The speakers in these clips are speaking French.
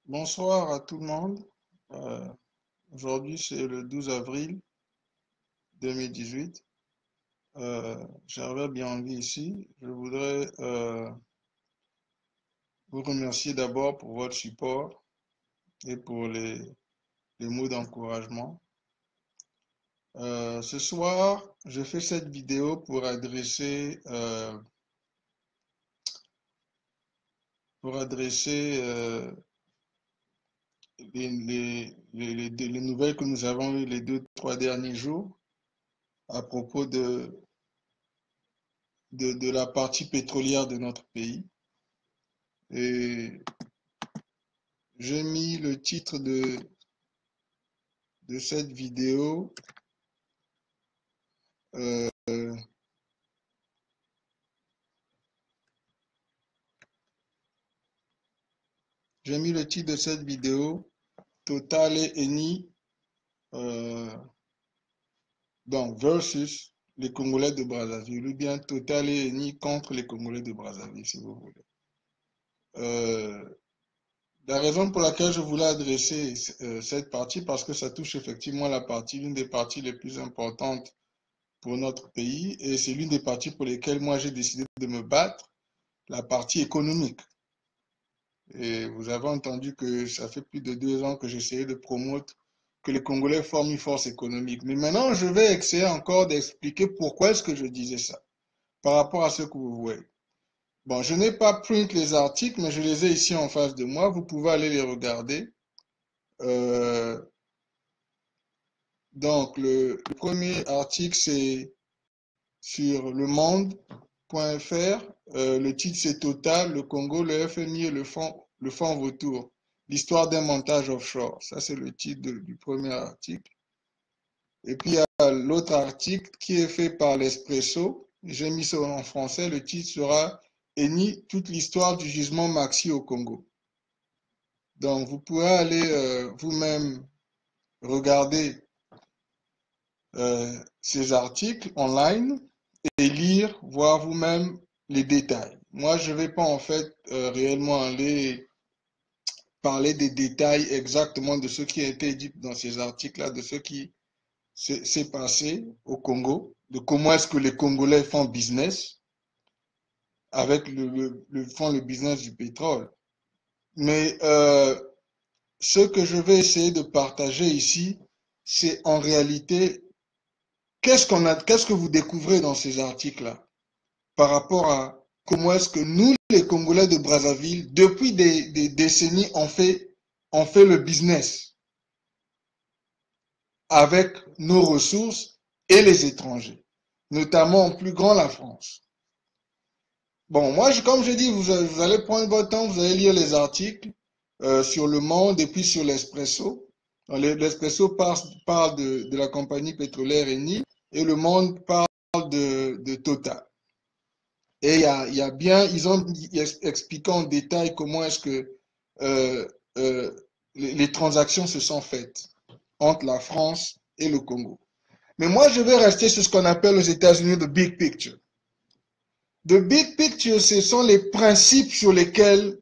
Bonsoir à tout le monde. Euh, Aujourd'hui, c'est le 12 avril 2018. J'avais bien envie ici. Je voudrais vous remercier d'abord pour votre support et pour les mots d'encouragement. Ce soir, je fais cette vidéo pour adresser les nouvelles que nous avons eues les 2, 3 derniers jours à propos de la partie pétrolière de notre pays. Et j'ai mis le titre de cette vidéo. euh, j'ai mis le titre de cette vidéo Total et Eni, donc versus les Congolais de Brazzaville, ou bien Total et Eni contre les Congolais de Brazzaville, si vous voulez. La raison pour laquelle je voulais adresser cette partie, parce que ça touche effectivement l'une des parties les plus importantes pour notre pays, et c'est l'une des parties pour lesquelles moi j'ai décidé de me battre, la partie économique. Et vous avez entendu que ça fait plus de 2 ans que j'essayais de promouvoir que les Congolais forment une force économique. Mais maintenant, je vais essayer encore d'expliquer pourquoi est-ce que je disais ça, par rapport à ce que vous voyez. Bon, je n'ai pas print les articles, mais je les ai ici en face de moi. Vous pouvez aller les regarder. Euh, donc, le premier article, c'est sur le monde.fr. Le titre, c'est Total, le Congo, le FMI et le fonds vautour. L'histoire d'un montage offshore. Ça, c'est le titre du premier article. Et puis, il y a l'autre article qui est fait par l'Expresso. J'ai mis ça en français. Le titre sera Eni, toute l'histoire du gisement Maxi au Congo. Donc, vous pourrez aller vous-même regarder ces articles online et lire, voir vous-même les détails. Moi, je ne vais pas en fait réellement aller parler des détails exactement de ce qui a été dit dans ces articles-là, de ce qui s'est passé au Congo, de comment est-ce que les Congolais font business avec le business du pétrole. Mais ce que je vais essayer de partager ici, c'est en réalité qu'est-ce que vous découvrez dans ces articles-là par rapport à comment est-ce que nous, les Congolais de Brazzaville, depuis des décennies, on fait le business avec nos ressources et les étrangers, notamment en plus grand la France. Bon, moi, comme je dis, vous allez prendre votre temps, vous allez lire les articles sur Le Monde et puis sur l'Expresso. L'Expresso parle de la compagnie pétrolière Eni et Le Monde parle de Total. Et il y a bien, ils ont expliqué en détail comment est-ce que euh, euh, les transactions se sont faites entre la France et le Congo. Mais moi, je vais rester sur ce qu'on appelle aux États-Unis the big picture. The big picture, ce sont les principes sur lesquels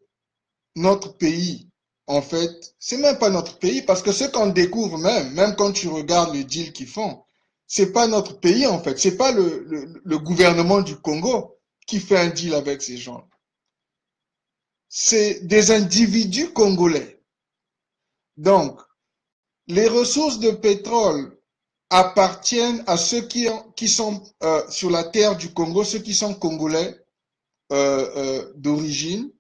notre pays, en fait, c'est même pas notre pays, parce que ce qu'on découvre même quand tu regardes le deal qu'ils font, c'est pas notre pays, en fait. C'est pas le gouvernement du Congo qui fait un deal avec ces gens. C'est des individus congolais. Donc, les ressources de pétrole appartiennent à ceux qui sont sur la terre du Congo, ceux qui sont congolais d'origine,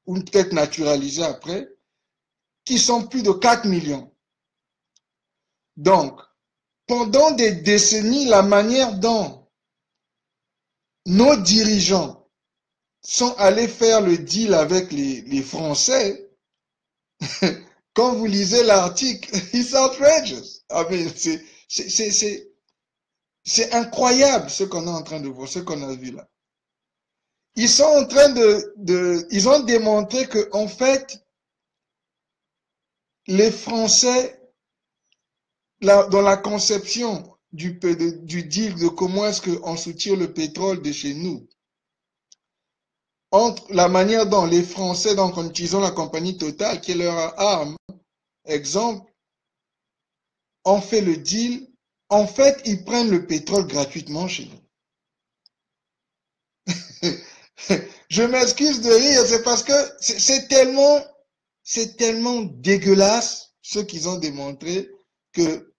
ou peut-être naturalisés après, qui sont plus de 4 millions. Donc, pendant des décennies, la manière dont nos dirigeants sont allés faire le deal avec les Français, quand vous lisez l'article, it's outrageous. I mean, c'est incroyable ce qu'on est en train de voir, ce qu'on a vu là. Ils sont en train ils ont démontré que, en fait, les Français, dans la conception du deal de comment est-ce qu'on soutient le pétrole de chez nous, entre la manière dont les Français, donc en utilisant la compagnie Total, qui est leur arme, exemple, ont fait le deal. En fait, ils prennent le pétrole gratuitement chez nous. Je m'excuse de rire, c'est parce que c'est tellement dégueulasse ce qu'ils ont démontré que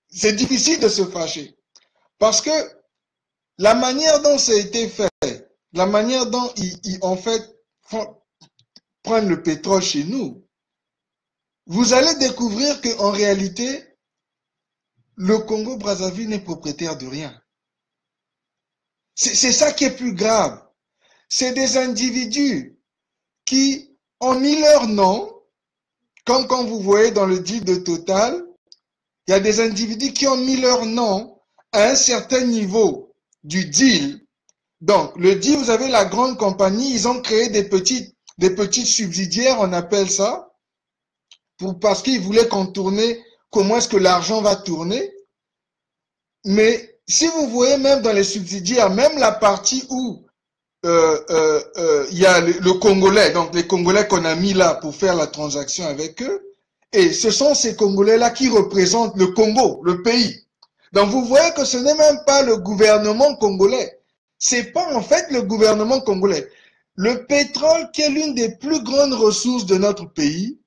c'est difficile de se fâcher. Parce que la manière dont ça a été fait, la manière dont ils en fait prennent le pétrole chez nous, vous allez découvrir qu'en réalité, le Congo-Brazzaville n'est propriétaire de rien. C'est ça qui est plus grave. C'est des individus qui ont mis leur nom, comme quand vous voyez dans le deal de Total, il y a des individus qui ont mis leur nom à un certain niveau du deal. Donc, le deal, vous avez la grande compagnie, ils ont créé des petites subsidiaires, on appelle ça, parce qu'ils voulaient contourner comment est-ce que l'argent va tourner. Mais si vous voyez même dans les subsidiaires, même la partie où il y a le Congolais, donc les Congolais qu'on a mis là pour faire la transaction avec eux, et ce sont ces Congolais-là qui représentent le Congo, le pays. Donc vous voyez que ce n'est même pas le gouvernement congolais. C'est pas en fait le gouvernement congolais. Le pétrole, qui est l'une des plus grandes ressources de notre pays,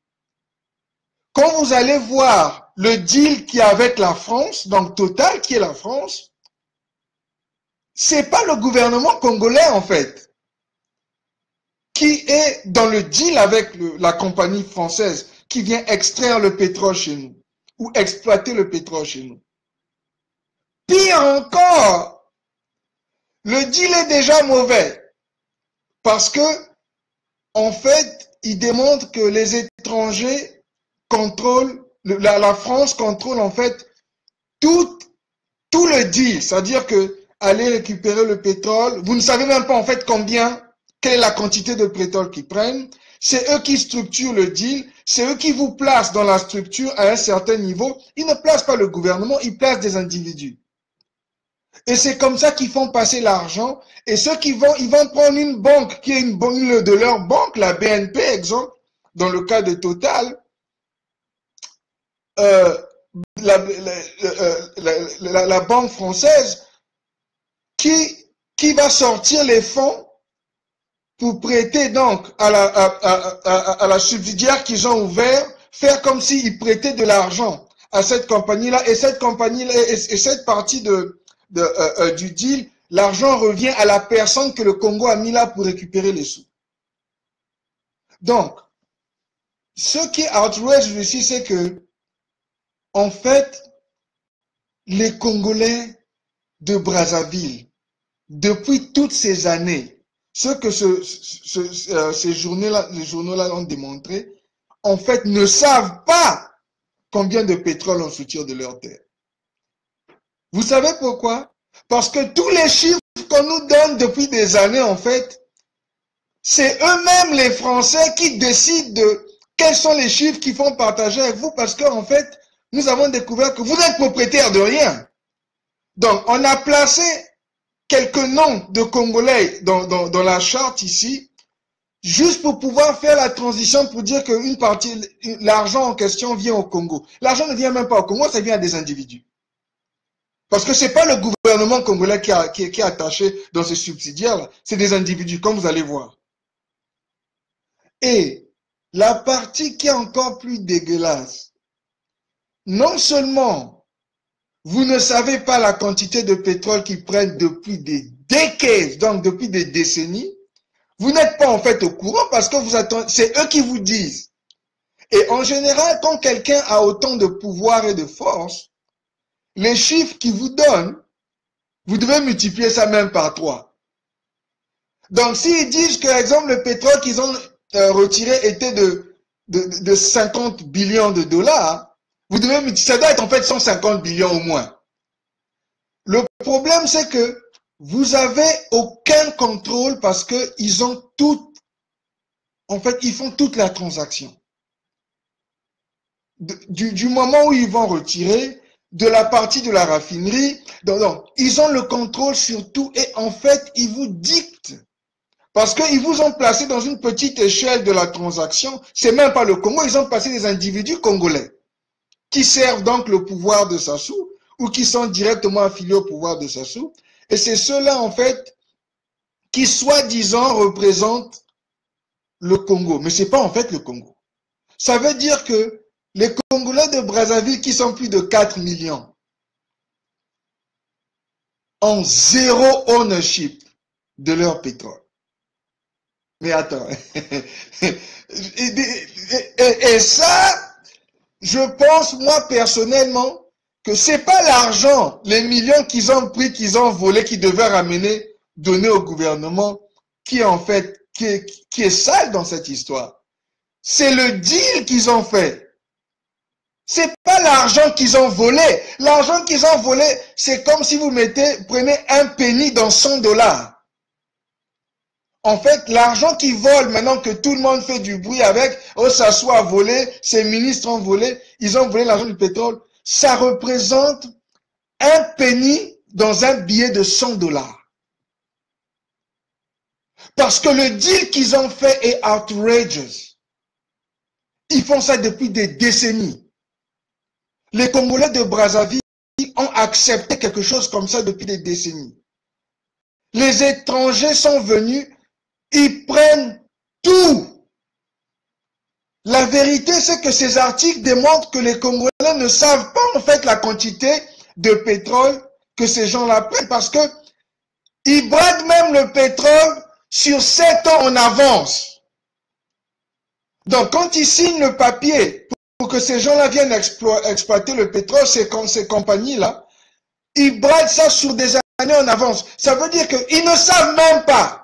quand vous allez voir le deal qu'il y a avec la France, donc Total, qui est la France, c'est pas le gouvernement congolais en fait qui est dans le deal avec la compagnie française qui vient extraire le pétrole chez nous ou exploiter le pétrole chez nous. Pire encore, le deal est déjà mauvais parce que en fait, il démontre que les étrangers contrôlent, la France contrôle en fait tout le deal, c'est-à-dire que aller récupérer le pétrole, vous ne savez même pas en fait quelle est la quantité de pétrole qu'ils prennent, c'est eux qui structurent le deal, c'est eux qui vous placent dans la structure à un certain niveau, ils ne placent pas le gouvernement, ils placent des individus. Et c'est comme ça qu'ils font passer l'argent, et ceux qui vont, ils vont prendre une banque qui est une de leur banque, la BNP exemple, dans le cas de Total, la banque française qui va sortir les fonds pour prêter donc à la subsidiaire qu'ils ont ouvert, faire comme s'ils prêtaient de l'argent à cette compagnie-là, et cette compagnie-là, et cette partie du deal, l'argent revient à la personne que le Congo a mis là pour récupérer les sous. Donc, ce qui est outrage ici, c'est que, en fait, les Congolais de Brazzaville, depuis toutes ces années, ce que ces journaux-là ont démontré, en fait, ne savent pas combien de pétrole on soutient de leur terre. Vous savez pourquoi? Parce que tous les chiffres qu'on nous donne depuis des années, en fait, c'est eux-mêmes les Français qui décident de quels sont les chiffres qu'ils font partager avec vous, parce qu'en fait, nous avons découvert que vous êtes propriétaire de rien. Donc, on a placé quelques noms de Congolais dans la charte ici, juste pour pouvoir faire la transition pour dire qu'une partie, l'argent en question vient au Congo. L'argent ne vient même pas au Congo, ça vient à des individus. Parce que ce n'est pas le gouvernement congolais qui est attaché dans ces subsidiaires-là, c'est des individus, comme vous allez voir. Et la partie qui est encore plus dégueulasse, non seulement vous ne savez pas la quantité de pétrole qu'ils prennent depuis des décennies, donc depuis des décennies, vous n'êtes pas en fait au courant parce que vous attendez, c'est eux qui vous disent. Et en général, quand quelqu'un a autant de pouvoir et de force, les chiffres qu'ils vous donnent, vous devez multiplier ça même par 3. Donc, s'ils disent que, par exemple, le pétrole qu'ils ont retiré était de 50 billions de dollars, vous devez multiplier, ça doit être en fait 150 billions au moins. Le problème, c'est que vous avez aucun contrôle parce que ils ont tout, en fait, ils font toute la transaction. Du moment où ils vont retirer, de la partie de la raffinerie, donc, ils ont le contrôle sur tout et en fait, ils vous dictent Parce qu'ils vous ont placé dans une petite échelle de la transaction. C'est même pas le Congo, ils ont placé des individus congolais qui servent donc le pouvoir de Sassou ou qui sont directement affiliés au pouvoir de Sassou. Et c'est ceux-là, en fait, qui soi-disant représentent le Congo. Mais c'est pas en fait le Congo. Ça veut dire que les Congolais de Brazzaville, qui sont plus de 4 millions, ont zéro ownership de leur pétrole. Mais attends. Et ça, je pense, moi, personnellement, que c'est pas l'argent, les millions qu'ils ont pris, qu'ils ont volé, qu'ils devaient ramener, donner au gouvernement, qui en fait, qui est sale dans cette histoire. C'est le deal qu'ils ont fait. C'est pas l'argent qu'ils ont volé. L'argent qu'ils ont volé, c'est comme si vous prenez un penny dans 100 $. En fait, l'argent qu'ils volent, maintenant que tout le monde fait du bruit avec, oh, ça soit volé, ces ministres ont volé, ils ont volé l'argent du pétrole, ça représente un penny dans un billet de 100 $. Parce que le deal qu'ils ont fait est outrageous. Ils font ça depuis des décennies. Les Congolais de Brazzaville ont accepté quelque chose comme ça depuis des décennies. Les étrangers sont venus, ils prennent tout. La vérité, c'est que ces articles démontrent que les Congolais ne savent pas en fait la quantité de pétrole que ces gens-là prennent parce que ils bradent même le pétrole sur 7 ans en avance. Donc, quand ils signent le papier pour que ces gens-là viennent exploiter le pétrole, ces compagnies-là, ils bradent ça sur des années en avance. Ça veut dire qu'ils ne savent même pas.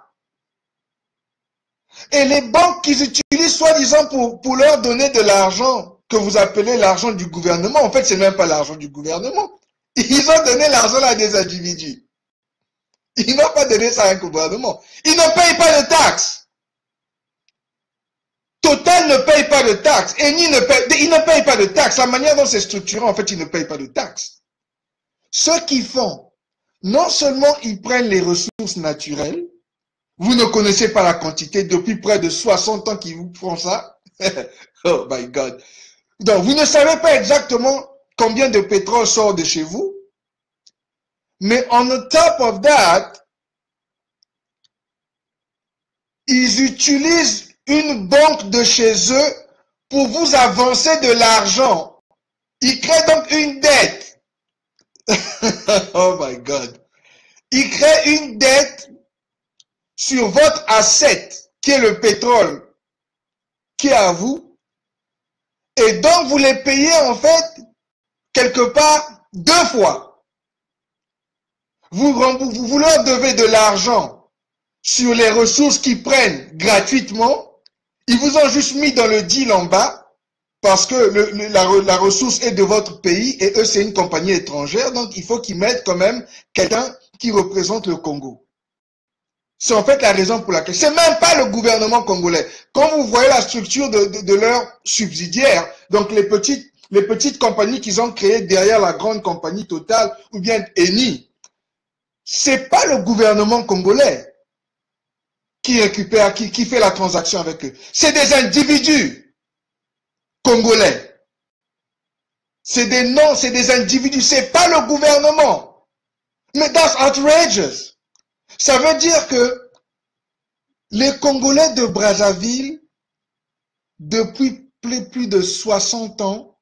Et les banques qu'ils utilisent soi-disant pour leur donner de l'argent, que vous appelez l'argent du gouvernement, en fait, c'est même pas l'argent du gouvernement. Ils ont donné l'argent à des individus. Ils n'ont pas donné ça à un gouvernement. Ils ne payent pas de taxes. Total ne paye pas de taxes. Eni ils ne payent pas de taxes. La manière dont c'est structuré, en fait, ils ne payent pas de taxes. Ce qu'ils font, non seulement ils prennent les ressources naturelles, vous ne connaissez pas la quantité depuis près de 60 ans qu'ils vous font ça. Oh my God. Donc, vous ne savez pas exactement combien de pétrole sort de chez vous. Mais on top of that, ils utilisent une banque de chez eux pour vous avancer de l'argent. Ils créent donc une dette. Oh my God. Ils créent une dette sur votre asset, qui est le pétrole, qui est à vous. Et donc, vous les payez en fait, quelque part, 2 fois. Vous leur devez de l'argent sur les ressources qu'ils prennent gratuitement. Ils vous ont juste mis dans le deal en bas parce que la ressource est de votre pays et eux, c'est une compagnie étrangère. Donc, il faut qu'ils mettent quand même quelqu'un qui représente le Congo. C'est en fait la raison pour laquelle. C'est même pas le gouvernement congolais. Quand vous voyez la structure de leurs subsidiaires, donc les petites compagnies qu'ils ont créées derrière la grande compagnie Total ou bien Eni, c'est pas le gouvernement congolais qui récupère, qui fait la transaction avec eux. C'est des individus congolais. C'est des noms, c'est des individus. C'est pas le gouvernement. Mais that's outrageous. Ça veut dire que les Congolais de Brazzaville, depuis plus de 60 ans,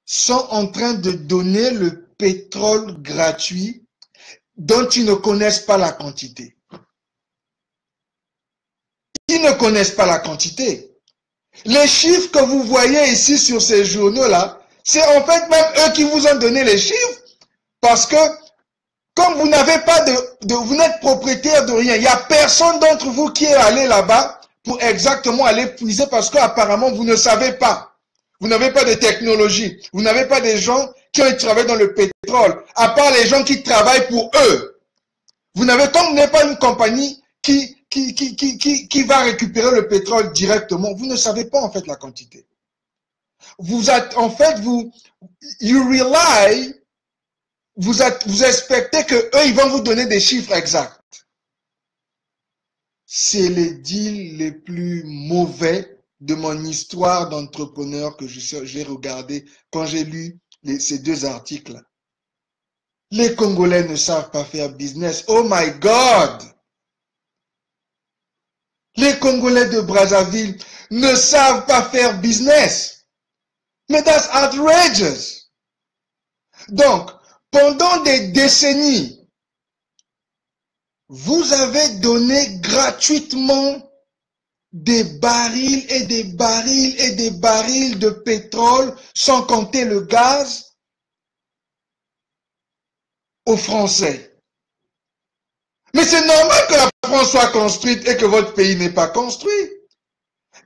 sont en train de donner le pétrole gratuit dont ils ne connaissent pas la quantité. Ils ne connaissent pas la quantité. Les chiffres que vous voyez ici sur ces journaux-là, c'est en fait même eux qui vous ont donné les chiffres parce que comme vous n'avez pas vous n'êtes propriétaire de rien, il n'y a personne d'entre vous qui est allé là-bas pour exactement aller puiser parce qu'apparemment vous ne savez pas. Vous n'avez pas de technologie. Vous n'avez pas des gens qui ont travaillé dans le pétrole, à part les gens qui travaillent pour eux. Vous n'avez comme vous n'êtes pas une compagnie qui va récupérer le pétrole directement. Vous ne savez pas en fait la quantité. Vous expectez que eux ils vont vous donner des chiffres exacts. c'est les deals les plus mauvais de mon histoire d'entrepreneur que j'ai regardé quand j'ai lu ces deux articles. Les Congolais ne savent pas faire business. Oh my God! Les Congolais de Brazzaville ne savent pas faire business. Mais that's outrageous. Donc, pendant des décennies, vous avez donné gratuitement des barils et des barils et des barils de pétrole, sans compter le gaz, aux Français. Mais c'est normal que la France soit construite et que votre pays n'est pas construit.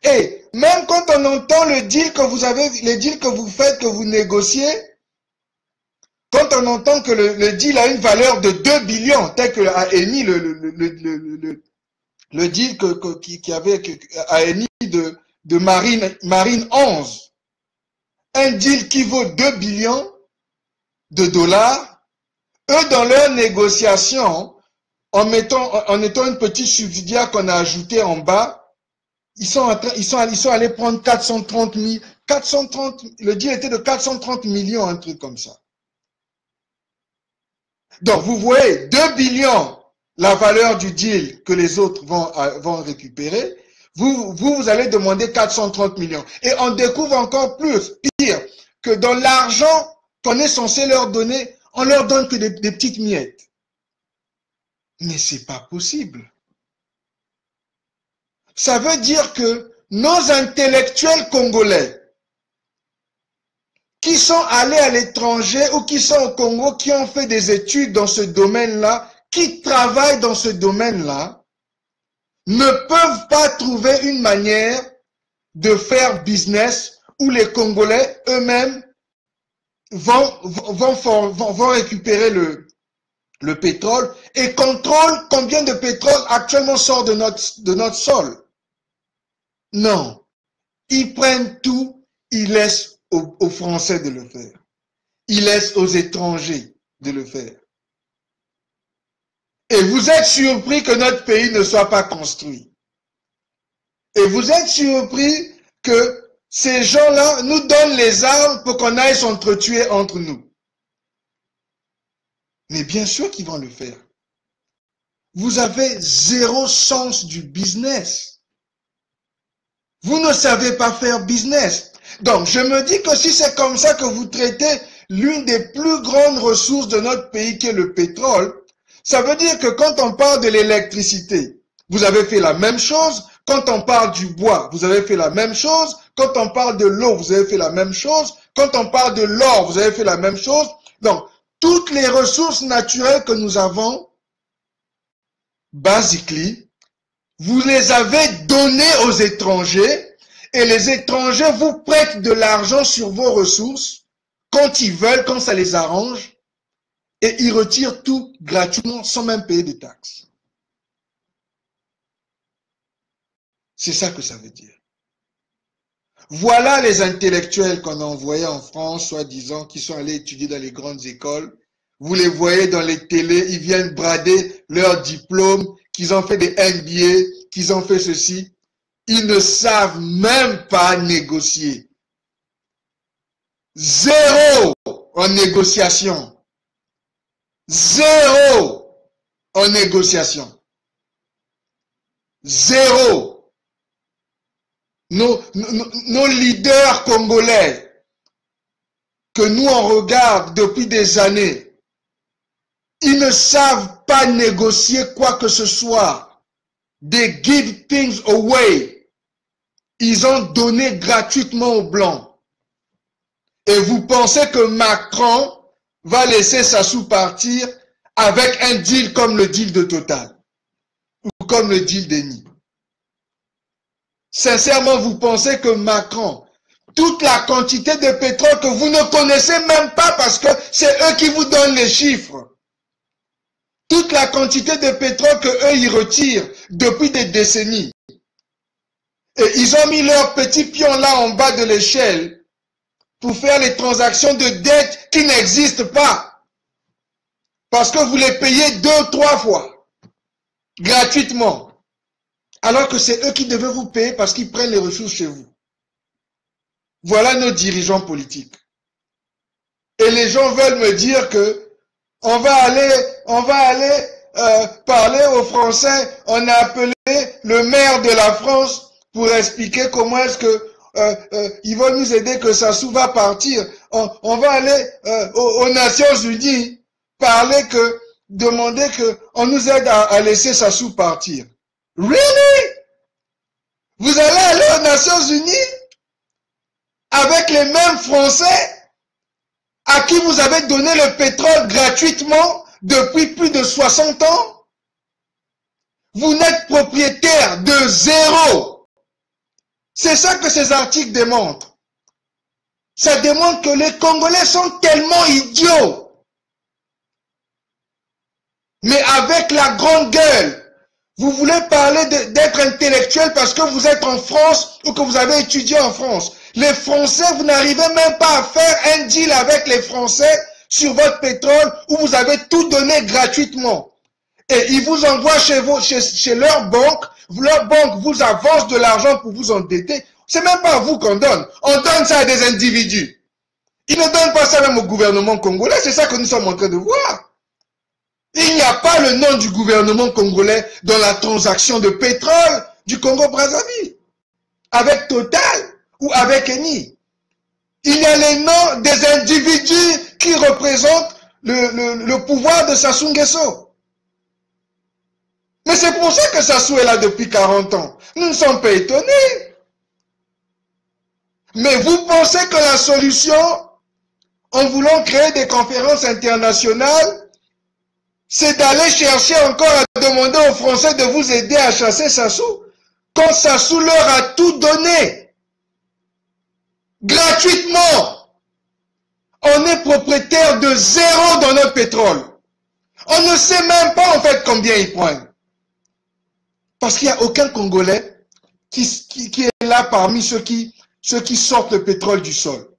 Et même quand on entend le deal que vous avez, les deals que vous faites, que vous négociez, quand on entend que le deal a une valeur de 2 billions, tel que a émis le deal qui avait a émis de Marine 11, un deal qui vaut 2 billions de dollars, eux dans leur négociation, en mettant une petite subsidiaire qu'on a ajoutée en bas, ils sont allés prendre 430 000, le deal était de 430 millions, un truc comme ça. Donc, vous voyez, 2 billions, la valeur du deal que les autres vont récupérer. Vous allez demander 430 millions. Et on découvre encore plus, pire, que dans l'argent qu'on est censé leur donner, on leur donne que des petites miettes. Mais c'est pas possible. Ça veut dire que nos intellectuels congolais qui sont allés à l'étranger ou qui sont au Congo, qui ont fait des études dans ce domaine-là, qui travaillent dans ce domaine-là, ne peuvent pas trouver une manière de faire business où les Congolais eux-mêmes vont récupérer le pétrole et contrôlent combien de pétrole actuellement sort de notre sol. Non, ils prennent tout, ils laissent aux Français de le faire. Ils laissent aux étrangers de le faire. Et vous êtes surpris que notre pays ne soit pas construit. Et vous êtes surpris que ces gens-là nous donnent les armes pour qu'on aille s'entretuer entre nous. Mais bien sûr qu'ils vont le faire. Vous avez zéro sens du business. Vous ne savez pas faire business. Donc, je me dis que si c'est comme ça que vous traitez l'une des plus grandes ressources de notre pays qui est le pétrole, ça veut dire que quand on parle de l'électricité, vous avez fait la même chose. Quand on parle du bois, vous avez fait la même chose. Quand on parle de l'eau, vous avez fait la même chose. Quand on parle de l'or, vous avez fait la même chose. Donc, toutes les ressources naturelles que nous avons, basically, vous les avez données aux étrangers et les étrangers vous prêtent de l'argent sur vos ressources quand ils veulent, quand ça les arrange, et ils retirent tout gratuitement sans même payer de taxes. C'est ça que ça veut dire. Voilà les intellectuels qu'on a envoyés en France, soi-disant, qui sont allés étudier dans les grandes écoles. Vous les voyez dans les télés, ils viennent brader leurs diplômes, qu'ils ont fait des MBA, qu'ils ont fait ceci. Ils ne savent même pas négocier. Zéro en négociation. Zéro en négociation. Zéro. Nos leaders congolais que nous on regarde depuis des années, ils ne savent pas négocier quoi que ce soit. They give things away. Ils ont donné gratuitement aux Blancs. Et vous pensez que Macron va laisser Sassou partir avec un deal comme le deal de Total ou comme le deal d'Eni? Sincèrement, vous pensez que Macron, toute la quantité de pétrole que vous ne connaissez même pas parce que c'est eux qui vous donnent les chiffres, toute la quantité de pétrole que eux ils retirent depuis des décennies, et ils ont mis leur petit pion là en bas de l'échelle pour faire les transactions de dette qui n'existent pas parce que vous les payez 2 ou 3 fois gratuitement. alors que c'est eux qui devaient vous payer parce qu'ils prennent les ressources chez vous. Voilà nos dirigeants politiques. Et les gens veulent me dire que on va aller parler aux Français. On a appelé le maire de la France pour expliquer comment est-ce que ils vont nous aider, que Sassou va partir. On va aller aux Nations Unies demander qu'on nous aide à laisser Sassou partir. Really? Vous allez aller aux Nations Unies avec les mêmes Français à qui vous avez donné le pétrole gratuitement depuis plus de 60 ans? Vous n'êtes propriétaire de zéro. C'est ça que ces articles démontrent. Ça démontre que les Congolais sont tellement idiots. Mais avec la grande gueule, vous voulez parler d'être intellectuel parce que vous êtes en France ou que vous avez étudié en France. Les Français, vous n'arrivez même pas à faire un deal avec les Français sur votre pétrole où vous avez tout donné gratuitement. Et ils vous envoient chez leur banque vous avance de l'argent pour vous endetter. C'est même pas à vous qu'on donne. On donne ça à des individus. Ils ne donnent pas ça même au gouvernement congolais. C'est ça que nous sommes en train de voir. Il n'y a pas le nom du gouvernement congolais dans la transaction de pétrole du Congo-Brazzaville. Avec Total ou avec Eni. Il y a les noms des individus qui représentent le pouvoir de Sassou Nguesso. Mais c'est pour ça que Sassou est là depuis 40 ans. Nous ne sommes pas étonnés. Mais vous pensez que la solution, en voulant créer des conférences internationales, c'est d'aller chercher encore à demander aux Français de vous aider à chasser Sassou, quand Sassou leur a tout donné, gratuitement. On est propriétaire de zéro dans notre pétrole. On ne sait même pas en fait combien ils prennent. Parce qu'il n'y a aucun Congolais qui est là parmi ceux qui sortent le pétrole du sol.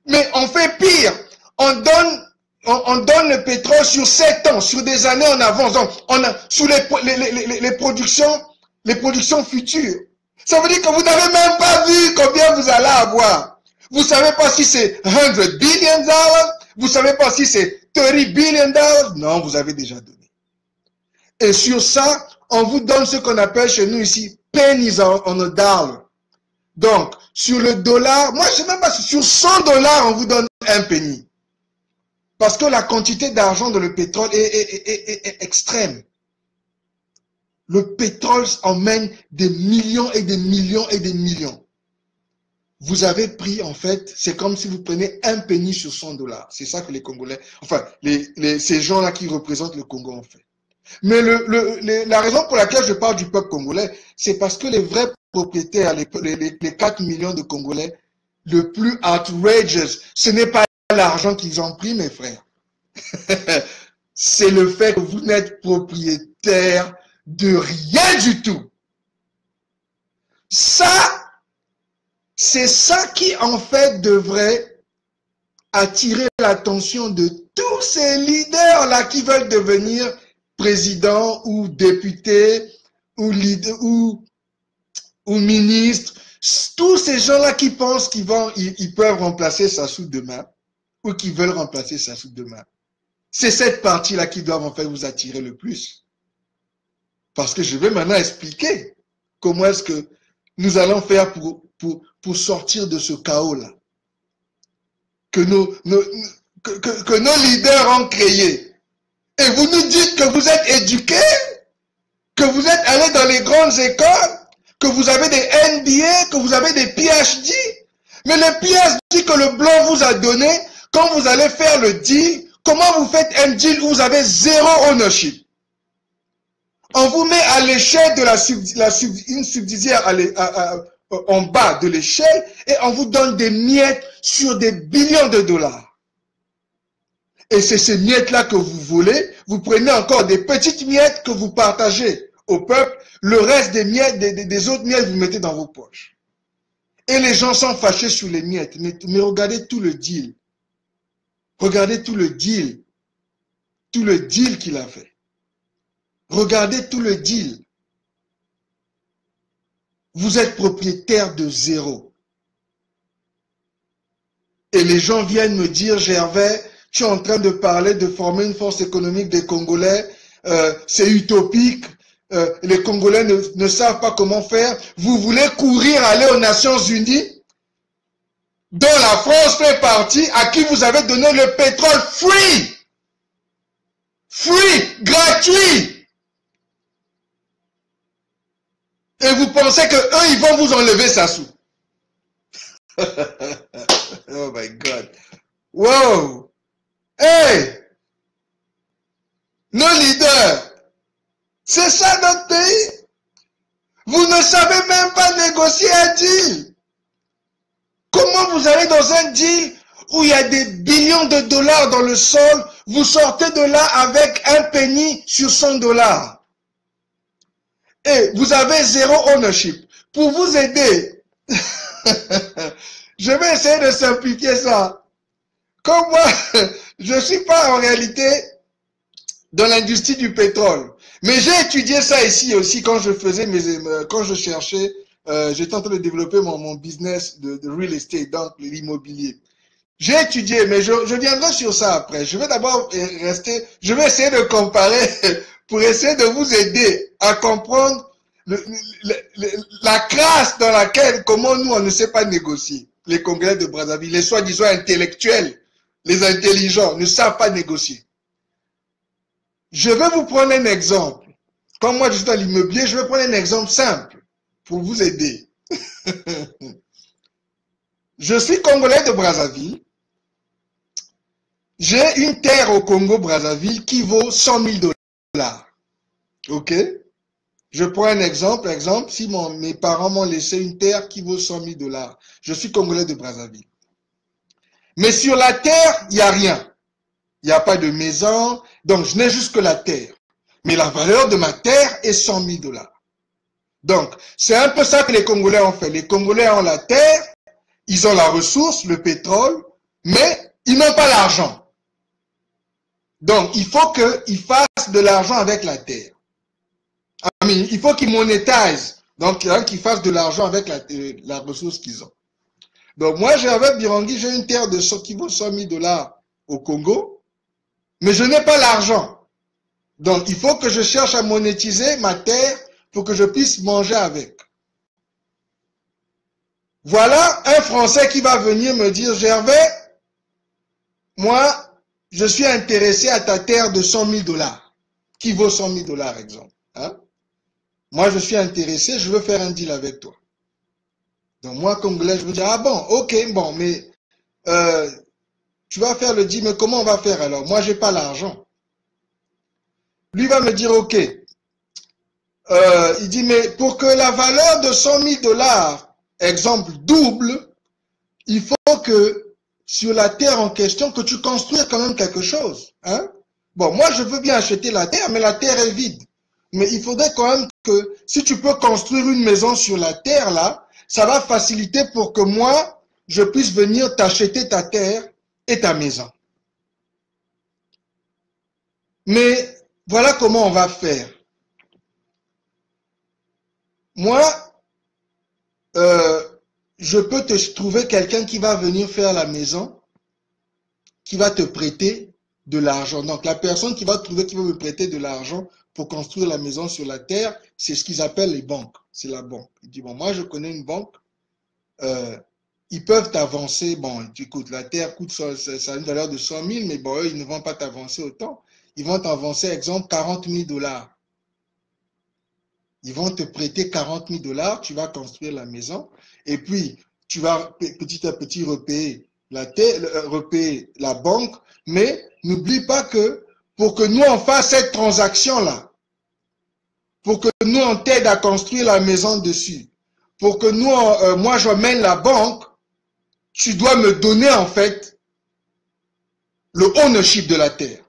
Mais on fait pire. On donne le pétrole sur 7 ans, sur des années en avance. Donc, sous les productions futures. Ça veut dire que vous n'avez même pas vu combien vous allez avoir. Vous ne savez pas si c'est 100 billion dollars. Vous ne savez pas si c'est 30 billion dollars. Non, vous avez déjà donné. Et sur ça, on vous donne ce qu'on appelle chez nous ici pennies on a dollar. Donc, sur le dollar, moi je ne sais même pas si sur 100 dollars, on vous donne un penny. Parce que la quantité d'argent dans le pétrole est extrême. Le pétrole emmène des millions et des millions et des millions. Vous avez pris, en fait, c'est comme si vous prenez un penny sur 100 dollars. C'est ça que les Congolais, enfin, ces gens-là qui représentent le Congo ont fait. Mais la raison pour laquelle je parle du peuple congolais, c'est parce que les vrais propriétaires, les 4 millions de Congolais, le plus outrageous, ce n'est pas l'argent qu'ils ont pris, mes frères. C'est le fait que vous n'êtes propriétaire de rien du tout. Ça, c'est ça qui, en fait, devrait attirer l'attention de tous ces leaders-là qui veulent devenir président ou député ou leader ou ministre, tous ces gens-là qui pensent qu'ils peuvent remplacer Sassou demain ou qui veulent remplacer Sassou demain. C'est cette partie-là qui doit en fait vous attirer le plus. Parce que je vais maintenant expliquer comment est-ce que nous allons faire pour sortir de ce chaos-là que nos leaders ont créé. Et vous nous dites que vous êtes éduqués, que vous êtes allés dans les grandes écoles, que vous avez des MBA, que vous avez des PhD. Mais le PhD que le blanc vous a donné, quand vous allez faire le deal, comment vous faites un deal où vous avez zéro ownership? On vous met à l'échelle de une subsidiaire en bas de l'échelle et on vous donne des miettes sur des billions de dollars. Et c'est ces miettes-là que vous volez. Vous prenez encore des petites miettes que vous partagez au peuple. Le reste des miettes, des autres miettes, vous mettez dans vos poches. Et les gens sont fâchés sur les miettes. Mais regardez tout le deal. Regardez tout le deal. Tout le deal qu'il a fait. Regardez tout le deal. Vous êtes propriétaire de zéro. Et les gens viennent me dire, Gervais, tu es en train de parler de former une force économique des Congolais, c'est utopique, les Congolais ne savent pas comment faire. Vous voulez courir, aller aux Nations Unies, dont la France fait partie, à qui vous avez donné le pétrole free, gratuit. Et vous pensez que eux, ils vont vous enlever ça sous. Oh my God. Wow. Hey. Nos leaders. C'est ça notre pays. Vous ne savez même pas négocier un deal. Comment vous allez dans un deal où il y a des billions de dollars dans le sol, vous sortez de là avec un penny sur 100 $. Et vous avez zéro ownership. Pour vous aider, je vais essayer de simplifier ça. Comme moi, je ne suis pas en réalité dans l'industrie du pétrole. Mais j'ai étudié ça ici aussi quand je faisais quand je cherchais, j'étais en train de développer mon business de real estate, donc l'immobilier. J'ai étudié, mais je viendrai sur ça après. Je vais d'abord je vais essayer de comparer pour essayer de vous aider à comprendre la classe dans laquelle, comment nous, on ne sait pas négocier. Les Congolais de Brazzaville, les soi-disant intellectuels, les intelligents, ne savent pas négocier. Je vais vous prendre un exemple. Comme moi, je suis dans l'immobilier, je vais prendre un exemple simple pour vous aider. Je suis Congolais de Brazzaville. J'ai une terre au Congo-Brazzaville qui vaut 100 000 $. OK? Je prends un exemple. Exemple, si mes parents m'ont laissé une terre qui vaut 100 000 $. Je suis Congolais de Brazzaville. Mais sur la terre, il n'y a rien. Il n'y a pas de maison. Donc, je n'ai juste que la terre. Mais la valeur de ma terre est 100 000 $. Donc, c'est un peu ça que les Congolais ont fait. Les Congolais ont la terre, ils ont la ressource, le pétrole, mais ils n'ont pas l'argent. Donc, il faut qu'ils fassent de l'argent avec la terre. Il faut qu'ils monétisent. Donc, qu'ils fassent de l'argent avec la ressource qu'ils ont. Donc, moi, avec Birangui, j'ai une terre qui vaut 100 000 $ au Congo, mais je n'ai pas l'argent. Donc, il faut que je cherche à monétiser ma terre pour que je puisse manger avec. Voilà un Français qui va venir me dire, Gervais, moi, je suis intéressé à ta terre de 100 000 $, qui vaut 100 000 $, exemple. Hein? Moi, je suis intéressé, je veux faire un deal avec toi. Donc, moi, Congolais, je veux dire, ah bon, ok, bon, mais tu vas faire le deal, mais comment on va faire alors? Moi, j'ai pas l'argent. Lui va me dire, ok. Il dit, mais pour que la valeur de 100 000 $, exemple, double, il faut que sur la terre en question, que tu construises quand même quelque chose. Hein? Bon, moi, je veux bien acheter la terre, mais la terre est vide. Mais il faudrait quand même que, si tu peux construire une maison sur la terre, là, ça va faciliter pour que moi, je puisse venir t'acheter ta terre et ta maison. Mais voilà comment on va faire. Moi, je peux te trouver quelqu'un qui va venir faire la maison, qui va te prêter de l'argent. Donc, la personne qui va trouver qui va me prêter de l'argent pour construire la maison sur la terre, c'est ce qu'ils appellent les banques. C'est la banque. Il dit, bon, moi, je connais une banque. Ils peuvent t'avancer. Bon, écoute, la terre coûte, ça a une valeur de 100 000, mais bon, eux, ils ne vont pas t'avancer autant. Ils vont t'avancer, exemple, 40 000 $. Ils vont te prêter 40 000 $, tu vas construire la maison, et puis tu vas petit à petit repayer la terre, repayer la banque, mais n'oublie pas que pour que nous on fasse cette transaction-là, pour que nous on t'aide à construire la maison dessus, pour que nous, moi je mène la banque, tu dois me donner en fait le ownership de la terre.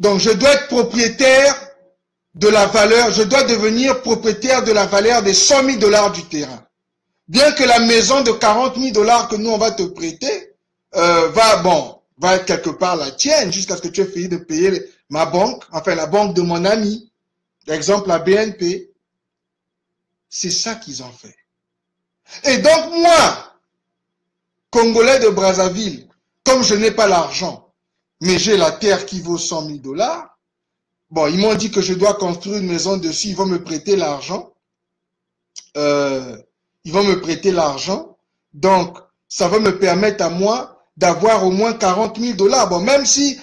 Donc je dois être propriétaire de la valeur, je dois devenir propriétaire de la valeur des 100 000 $ du terrain. Bien que la maison de 40 000 $ que nous on va te prêter va être quelque part la tienne jusqu'à ce que tu aies fini de payer ma banque, enfin la banque de mon ami, exemple la BNP. C'est ça qu'ils ont fait. Et donc moi, Congolais de Brazzaville, comme je n'ai pas l'argent, mais j'ai la terre qui vaut 100 000 $, bon, ils m'ont dit que je dois construire une maison dessus, ils vont me prêter l'argent. Ils vont me prêter l'argent. Donc, ça va me permettre à moi d'avoir au moins 40 000 $. Bon, même si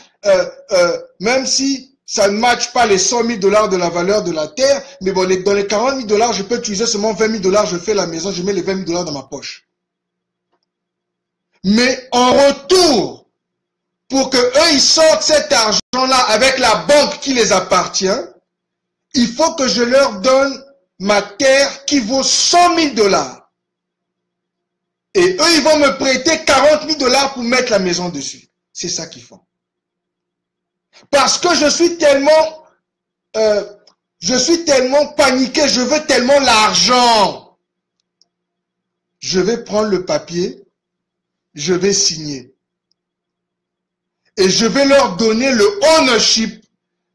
ça ne matche pas les 100 000 $ de la valeur de la terre, mais bon, dans les 40 000 $, je peux utiliser seulement 20 000 $, je fais la maison, je mets les 20 000 $ dans ma poche. Mais en retour, pour que eux ils sortent cet argent-là avec la banque qui les appartient, il faut que je leur donne ma terre qui vaut 100 000 $. Et eux, ils vont me prêter 40 000 $ pour mettre la maison dessus. C'est ça qu'ils font. Parce que je suis tellement paniqué, je veux tellement l'argent. Je vais prendre le papier, je vais signer. Et je vais leur donner le ownership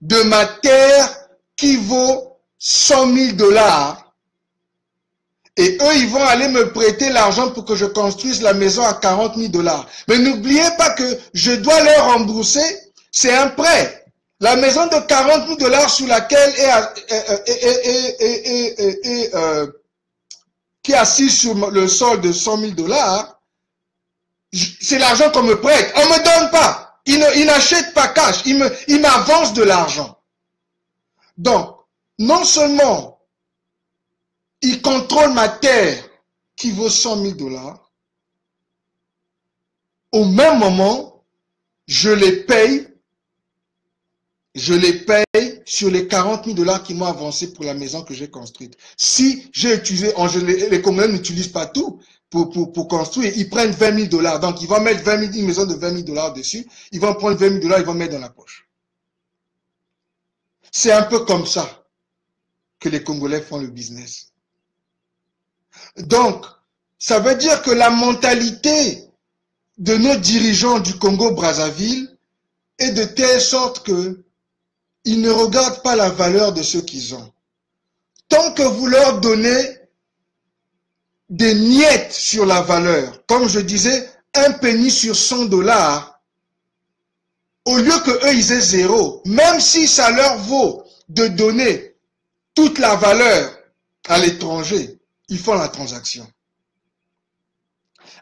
de ma terre qui vaut 100 000 $. Et eux, ils vont aller me prêter l'argent pour que je construise la maison à 40 000 $. Mais n'oubliez pas que je dois leur rembourser, c'est un prêt. La maison de 40 000 $ sur laquelle qui est assise sur le sol de 100 000 $, c'est l'argent qu'on me prête. On ne me donne pas. Ils n'achètent pas cash. Ils m'avancent de l'argent. Donc, non seulement ils contrôlent ma terre qui vaut 100 000 $, au même moment, je les paye sur les 40 000 $ qu'ils m'ont avancé pour la maison que j'ai construite. Si j'ai utilisé, les Congolais n'utilisent pas tout pour construire, ils prennent 20 000 $. Donc, ils vont mettre une maison de 20 000 $ dessus, ils vont prendre 20 000 $, ils vont mettre dans la poche. C'est un peu comme ça que les Congolais font le business. Donc, ça veut dire que la mentalité de nos dirigeants du Congo-Brazzaville est de telle sorte que ils ne regardent pas la valeur de ce qu'ils ont. Tant que vous leur donnez des miettes sur la valeur, comme je disais, un penny sur 100 $, au lieu que eux ils aient zéro, même si ça leur vaut de donner toute la valeur à l'étranger, ils font la transaction.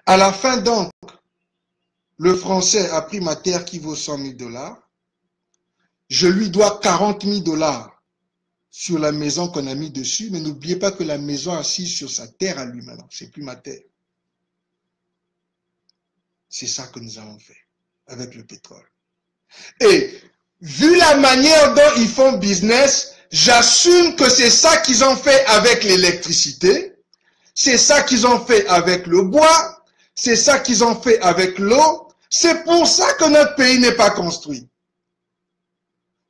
À la fin donc, le Français a pris ma terre qui vaut 100 000 $. Je lui dois 40 000 $ sur la maison qu'on a mis dessus, mais n'oubliez pas que la maison assise sur sa terre à lui maintenant, c'est plus ma terre. C'est ça que nous avons fait avec le pétrole. Et vu la manière dont ils font business, j'assume que c'est ça qu'ils ont fait avec l'électricité, c'est ça qu'ils ont fait avec le bois, c'est ça qu'ils ont fait avec l'eau. C'est pour ça que notre pays n'est pas construit.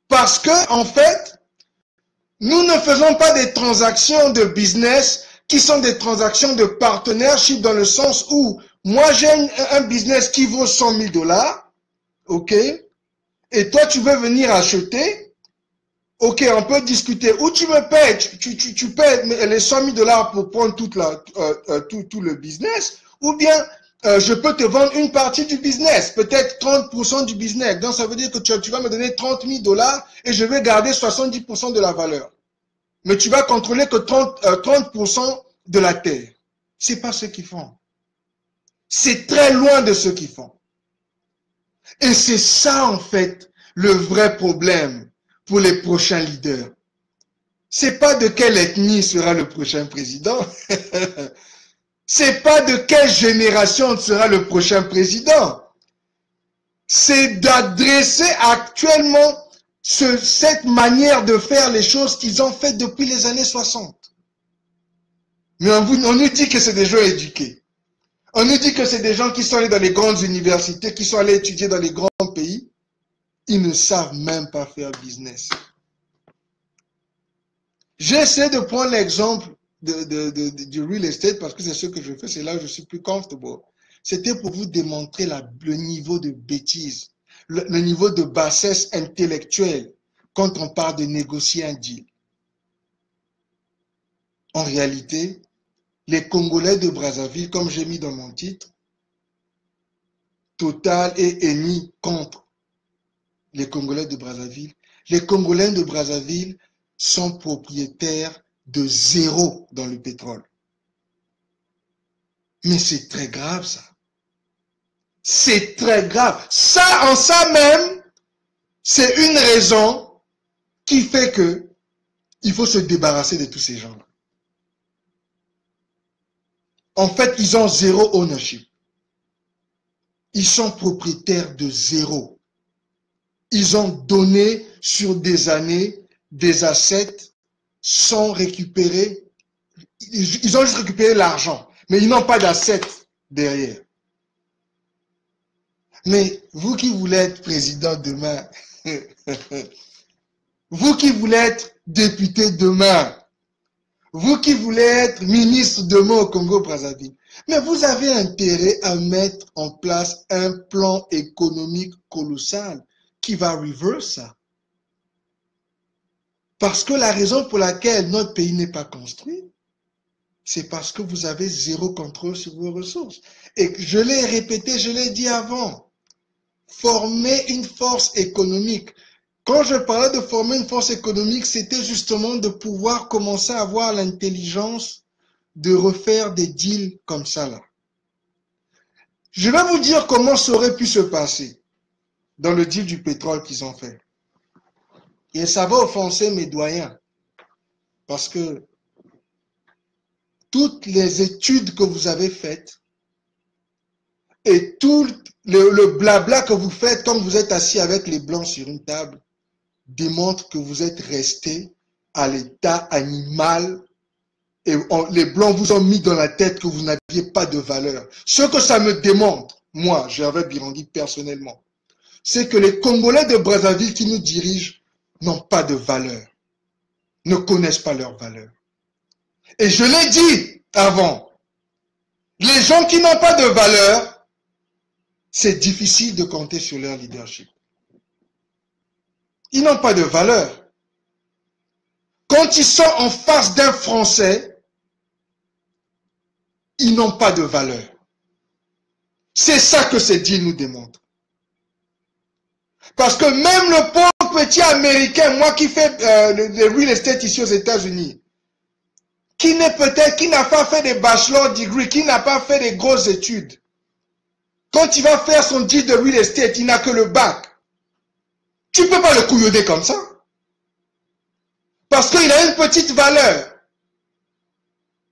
Parce que, en fait, nous ne faisons pas des transactions de business qui sont des transactions de partnership dans le sens où moi j'ai un business qui vaut 100 000 $, ok, et toi tu veux venir acheter, ok, on peut discuter, ou tu me payes, tu payes les 100 000 $ pour prendre tout le business, ou bien je peux te vendre une partie du business, peut-être 30% du business. Donc, ça veut dire que tu vas me donner 30 000 $ et je vais garder 70% de la valeur. Mais tu vas contrôler que 30% de la terre. C'est pas ce qu'ils font. C'est très loin de ce qu'ils font. Et c'est ça, en fait, le vrai problème pour les prochains leaders. C'est pas de quelle ethnie sera le prochain président. C'est pas de quelle génération sera le prochain président. C'est d'adresser actuellement cette manière de faire les choses qu'ils ont faites depuis les années 60. Mais on nous dit que c'est des gens éduqués. On nous dit que c'est des gens qui sont allés dans les grandes universités, qui sont allés étudier dans les grands pays. Ils ne savent même pas faire business. J'essaie de prendre l'exemple du real estate parce que c'est ce que je fais, c'est là où je suis plus comfortable. C'était pour vous démontrer le niveau de bêtise, le niveau de bassesse intellectuelle quand on parle de négocier un deal. En réalité, les Congolais de Brazzaville, comme j'ai mis dans mon titre, Total et Eni contre les Congolais de Brazzaville. Les Congolais de Brazzaville sont propriétaires de zéro dans le pétrole. Mais c'est très grave ça. C'est très grave. Ça, en ça même, c'est une raison qui fait que il faut se débarrasser de tous ces gens-là. En fait, ils ont zéro ownership. Ils sont propriétaires de zéro. Ils ont donné sur des années des assets sans récupérer. Ils ont juste récupéré l'argent, mais ils n'ont pas d'assets derrière. Mais vous qui voulez être président demain, vous qui voulez être député demain, vous qui voulez être ministre demain au Congo-Brazzaville, mais vous avez intérêt à mettre en place un plan économique colossal qui va reverse ça. Parce que la raison pour laquelle notre pays n'est pas construit, c'est parce que vous avez zéro contrôle sur vos ressources. Et je l'ai répété, je l'ai dit avant, former une force économique. Quand je parlais de former une force économique, c'était justement de pouvoir commencer à avoir l'intelligence de refaire des deals comme ça là. Je vais vous dire comment ça aurait pu se passer dans le deal du pétrole qu'ils ont fait. Et ça va offenser mes doyens. Parce que toutes les études que vous avez faites et tout le blabla que vous faites quand vous êtes assis avec les blancs sur une table démontre que vous êtes resté à l'état animal et les blancs vous ont mis dans la tête que vous n'aviez pas de valeur. Ce que ça me démontre, moi, Gervais Birandi personnellement, c'est que les Congolais de Brazzaville qui nous dirigent n'ont pas de valeur, ne connaissent pas leur valeur. Et je l'ai dit avant, les gens qui n'ont pas de valeur, c'est difficile de compter sur leur leadership. Ils n'ont pas de valeur. Quand ils sont en face d'un Français, ils n'ont pas de valeur. C'est ça que ces deals nous démontrent. Parce que même le pauvre petit Américain, moi qui fais le real estate ici aux États-Unis, qui n'a pas fait des bachelor degree, qui n'a pas fait des grosses études, quand il va faire son deal de real estate, il n'a que le bac. Tu ne peux pas le couillonner comme ça. Parce qu'il a une petite valeur.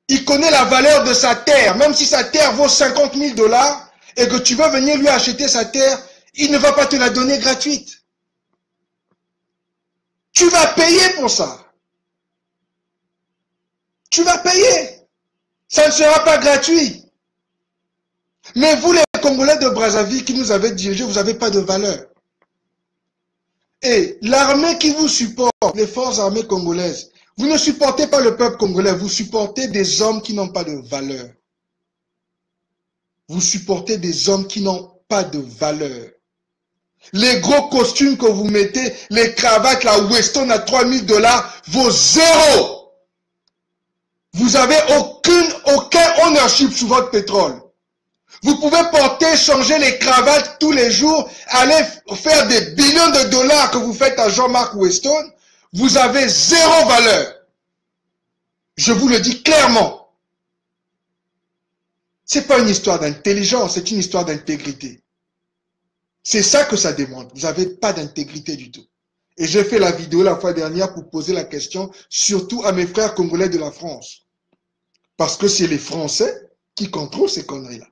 Il connaît la valeur de sa terre. Même si sa terre vaut 50 000 $ et que tu veux venir lui acheter sa terre, il ne va pas te la donner gratuite. Tu vas payer pour ça. Tu vas payer. Ça ne sera pas gratuit. Mais vous, les Congolais de Brazzaville qui nous avez dirigés, vous n'avez pas de valeur. Et l'armée qui vous supporte, les forces armées congolaises, vous ne supportez pas le peuple congolais, vous supportez des hommes qui n'ont pas de valeur. Vous supportez des hommes qui n'ont pas de valeur. Les gros costumes que vous mettez, les cravates, la Weston à 3 000 $ vaut zéro. Vous n'avez aucun ownership sur votre pétrole. Vous pouvez porter, changer les cravates tous les jours, aller faire des billions de dollars que vous faites à Jean-Marc Weston. Vous avez zéro valeur. Je vous le dis clairement. Ce n'est pas une histoire d'intelligence, c'est une histoire d'intégrité. C'est ça que ça démontre. Vous n'avez pas d'intégrité du tout. Et j'ai fait la vidéo la fois dernière pour poser la question, surtout à mes frères congolais de la France. Parce que c'est les Français qui contrôlent ces conneries-là.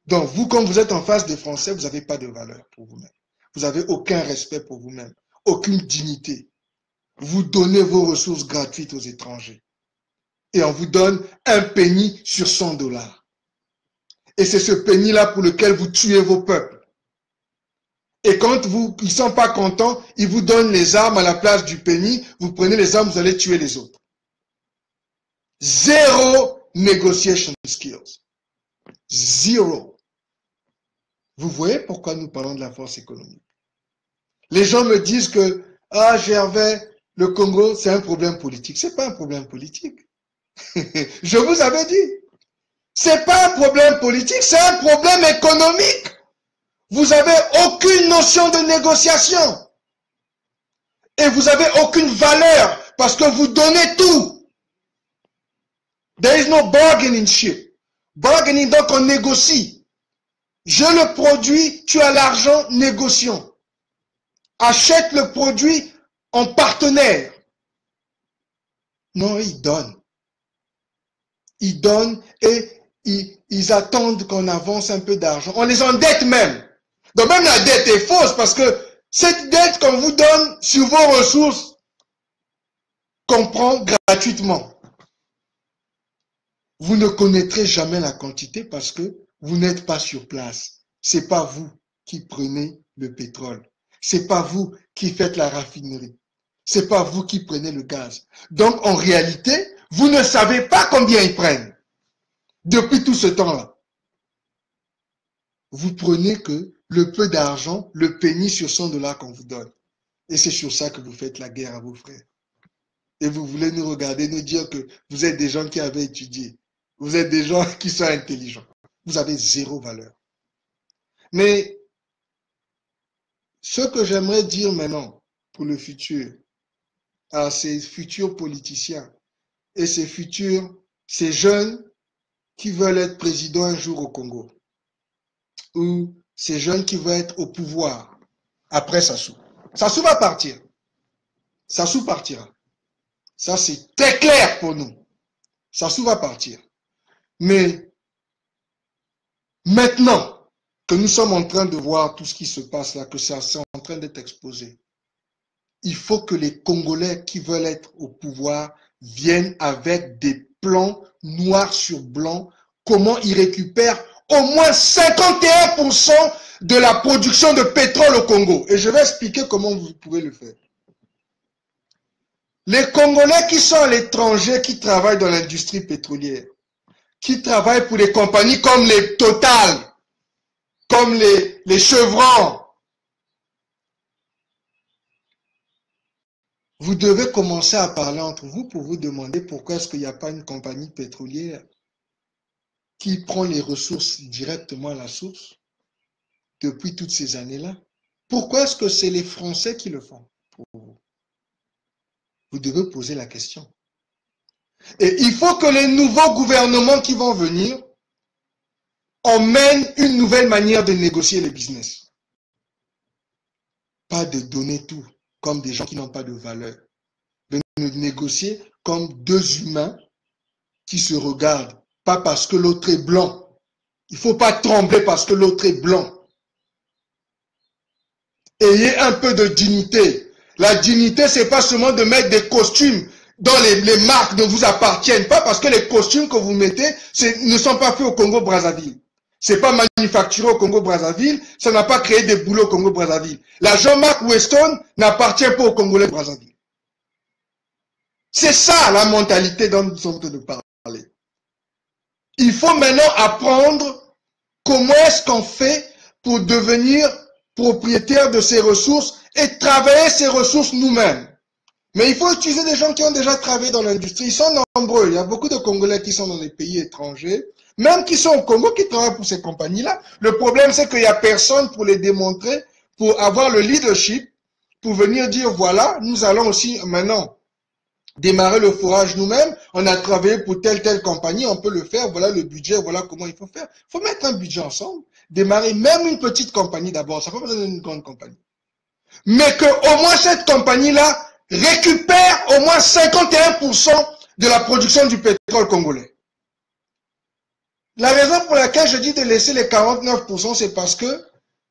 Donc, vous, quand vous êtes en face des Français, vous n'avez pas de valeur pour vous-même. Vous n'avez aucun respect pour vous-même, aucune dignité. Vous donnez vos ressources gratuites aux étrangers. Et on vous donne un penny sur 100 $. Et c'est ce penny-là pour lequel vous tuez vos peuples. Et quand ils ne sont pas contents, ils vous donnent les armes à la place du penny. Vous prenez les armes, vous allez tuer les autres. Zéro negotiation skills. Zéro. Vous voyez pourquoi nous parlons de la force économique. Les gens me disent que, ah Gervais, le Congo, c'est un problème politique. C'est pas un problème politique. Je vous avais dit. C'est pas un problème politique, c'est un problème économique. Vous avez aucune notion de négociation. Et vous avez aucune valeur parce que vous donnez tout. There is no bargaining ship. Bargaining, donc on négocie. Je le produis, tu as l'argent, négocions. Achète le produit en partenaire. Non, ils donnent. Ils donnent et ils attendent qu'on avance un peu d'argent. On les endette même. Donc même la dette est fausse parce que cette dette qu'on vous donne sur vos ressources qu'on prend gratuitement. Vous ne connaîtrez jamais la quantité parce que vous n'êtes pas sur place. C'est pas vous qui prenez le pétrole. C'est pas vous qui faites la raffinerie. C'est pas vous qui prenez le gaz. Donc en réalité, vous ne savez pas combien ils prennent. Depuis tout ce temps-là. Vous prenez que le peu d'argent, le penny sur $100 qu'on vous donne. Et c'est sur ça que vous faites la guerre à vos frères. Et vous voulez nous regarder, nous dire que vous êtes des gens qui avaient étudié. Vous êtes des gens qui sont intelligents. Vous avez zéro valeur. Mais ce que j'aimerais dire maintenant pour le futur, à ces futurs politiciens et ces jeunes qui veulent être présidents un jour au Congo, ou ces jeunes qui veulent être au pouvoir après Sassou. Sassou va partir. Sassou partira. Ça, c'est très clair pour nous. Sassou va partir. Mais maintenant que nous sommes en train de voir tout ce qui se passe là, que ça c'est en train d'être exposé, il faut que les Congolais qui veulent être au pouvoir viennent avec des plans noirs sur blanc, comment ils récupèrent au moins 51% de la production de pétrole au Congo. Et je vais expliquer comment vous pouvez le faire. Les Congolais qui sont à l'étranger, qui travaillent dans l'industrie pétrolière, qui travaillent pour des compagnies comme les Total, comme les Chevron, vous devez commencer à parler entre vous pour vous demander pourquoi est-ce qu'il n'y a pas une compagnie pétrolière qui prend les ressources directement à la source depuis toutes ces années-là. Pourquoi est-ce que c'est les Français qui le font pour vous? Vous devez poser la question. Et il faut que les nouveaux gouvernements qui vont venir emmènent une nouvelle manière de négocier les business. Pas de donner tout comme des gens qui n'ont pas de valeur. De négocier comme deux humains qui se regardent, pas parce que l'autre est blanc. Il ne faut pas trembler parce que l'autre est blanc. Ayez un peu de dignité. La dignité, c'est pas seulement de mettre des costumes dont les marques ne vous appartiennent pas, parce que les costumes que vous mettez ne sont pas faits au Congo-Brazzaville. C'est pas manufacturé au Congo-Brazzaville, ça n'a pas créé des boulots au Congo-Brazzaville. La Jean-Marc Weston n'appartient pas au Congolais-Brazzaville. C'est ça la mentalité dont nous sommes en train de parler. Il faut maintenant apprendre comment est-ce qu'on fait pour devenir propriétaire de ces ressources et travailler ces ressources nous-mêmes. Mais il faut utiliser des gens qui ont déjà travaillé dans l'industrie. Ils sont nombreux. Il y a beaucoup de Congolais qui sont dans les pays étrangers, même qui sont au Congo, qui travaillent pour ces compagnies-là. Le problème, c'est qu'il n'y a personne pour les démontrer, pour avoir le leadership, pour venir dire, voilà, nous allons aussi maintenant démarrer le forage nous-mêmes. On a travaillé pour telle compagnie, on peut le faire. Voilà le budget, voilà comment il faut faire. Il faut mettre un budget ensemble, démarrer même une petite compagnie d'abord. Ça ne fait pas besoin d'une grande compagnie. Mais que au moins cette compagnie-là récupère au moins 51% de la production du pétrole congolais. La raison pour laquelle je dis de laisser les 49%, c'est parce que,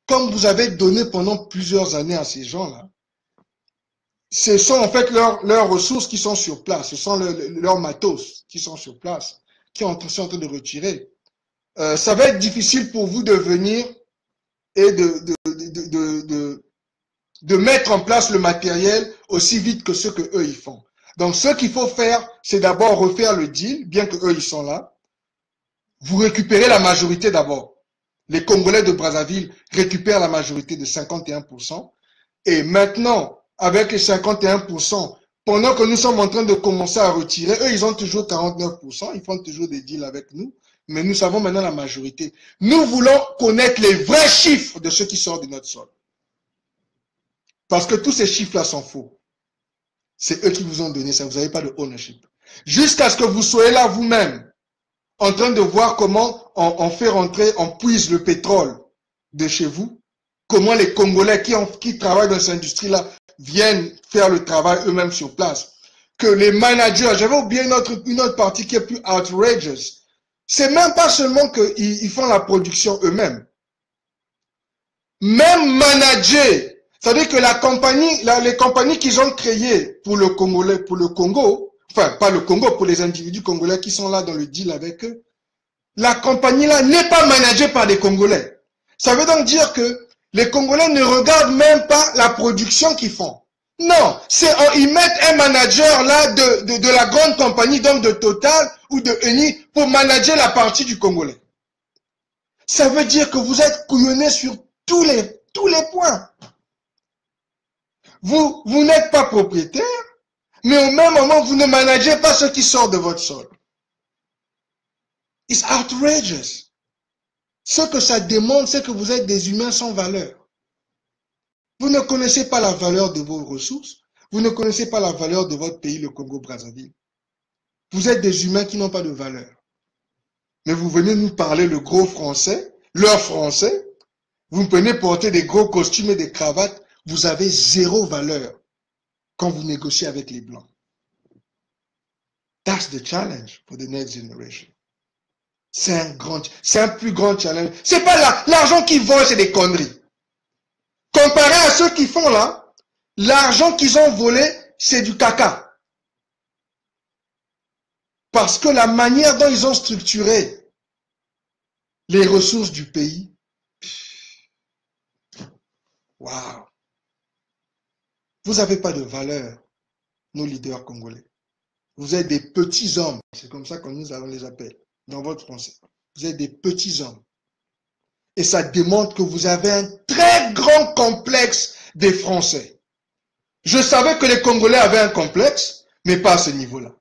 comme vous avez donné pendant plusieurs années à ces gens-là, ce sont en fait leurs ressources qui sont sur place, ce sont leurs matos qui sont sur place, qui sont en train de retirer. Ça va être difficile pour vous de venir et de mettre en place le matériel aussi vite que ce que eux ils font. Donc ce qu'il faut faire, c'est d'abord refaire le deal, bien que eux ils sont là. Vous récupérez la majorité d'abord. Les Congolais de Brazzaville récupèrent la majorité de 51%. Et maintenant, avec les 51%, pendant que nous sommes en train de commencer à retirer, eux, ils ont toujours 49%, ils font toujours des deals avec nous, mais nous savons maintenant la majorité. Nous voulons connaître les vrais chiffres de ceux qui sortent de notre sol. Parce que tous ces chiffres-là sont faux. C'est eux qui vous ont donné ça, vous n'avez pas de ownership. Jusqu'à ce que vous soyez là vous-même, en train de voir comment on fait rentrer, on puise le pétrole de chez vous, comment les Congolais qui travaillent dans cette industrie-là viennent faire le travail eux-mêmes sur place. Que les managers, j'avais oublié une autre partie qui est plus outrageous. C'est même pas seulement qu'ils font la production eux-mêmes. Même manager, c'est-à-dire que les compagnies qu'ils ont créées pour le Congo, enfin pas le Congo, pour les individus congolais qui sont là dans le deal avec eux, la compagnie-là n'est pas managée par des Congolais. Ça veut donc dire que les Congolais ne regardent même pas la production qu'ils font. Non, ils mettent un manager là de la grande compagnie, donc de Total ou de Eni, pour manager la partie du Congolais. Ça veut dire que vous êtes couillonnés sur tous les points. Vous n'êtes pas propriétaire, mais au même moment, vous ne managez pas ceux qui sortent de votre sol. It's outrageous. Ce que ça demande, c'est que vous êtes des humains sans valeur. Vous ne connaissez pas la valeur de vos ressources. Vous ne connaissez pas la valeur de votre pays, le Congo-Brazzaville. Vous êtes des humains qui n'ont pas de valeur. Mais vous venez nous parler le gros français, leur français. Vous venez porter des gros costumes et des cravates. Vous avez zéro valeur quand vous négociez avec les Blancs. That's the challenge for the next generation. C'est un plus grand challenge. C'est pas l'argent qu'ils volent, c'est des conneries. Comparé à ceux qui font là, l'argent qu'ils ont volé, c'est du caca. Parce que la manière dont ils ont structuré les ressources du pays, waouh. Vous n'avez pas de valeur, nos leaders congolais. Vous êtes des petits hommes, c'est comme ça que nous allons les appeler, dans votre français. Vous êtes des petits hommes. Et ça démontre que vous avez un très grand complexe des Français. Je savais que les Congolais avaient un complexe, mais pas à ce niveau-là.